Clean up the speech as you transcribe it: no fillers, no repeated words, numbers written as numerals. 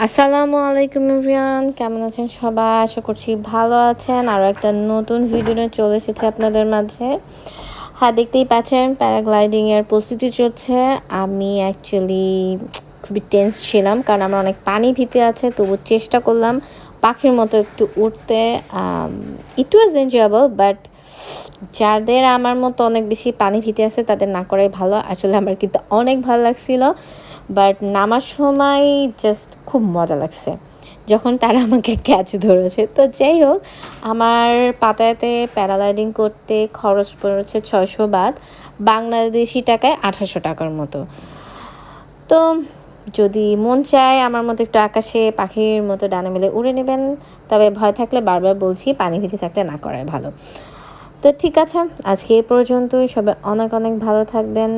আসসালামু আলাইকুম এভরিওয়ান, কেমন আছেন সবাই? আশা করছি ভালো আছেন। আরও একটা নতুন ভিডিও নিয়ে চলে এসেছে আপনাদের মাঝে। হ্যাঁ, দেখতেই পাচ্ছেন প্যারাগ্লাইডিংয়ের প্রস্তুতি চলছে। আমি অ্যাকচুয়ালি খুবই টেন্স ছিলাম, কারণ আমার অনেক পানি ভীতি আছে। তবু চেষ্টা করলাম পাখির মতো একটু উঠতে। ইট ওয়াজ এনজয়েবল, বাট যাদের আমার মতো অনেক বেশি পানি ভীতি আছে তাদের না করাই ভালো। আসলে আমার কিন্তু অনেক ভালো লাগছিল, বাট নামার সময় জাস্ট খুব মজা লাগছে যখন তারা আমাকে ক্যাচ ধরেছে। তো যাই হোক, আমার পাতায়াতে প্যারাগ্লাইডিং করতে খরচ পড়েছে 600 বাদ, বাংলাদেশি টাকায় 1800 টাকার মতো। তো যদি মন চায় আমার মতো একটু আকাশে পাখির মতো ডানা মেলে উড়ে নেবেন, তবে ভয় থাকলে বারবার বলছি পানি ভীতি থাকলে না করাই ভালো। তো ঠিক আছে, আজকে এই পর্যন্তই। সবাই অনেক অনেক ভালো থাকবেন।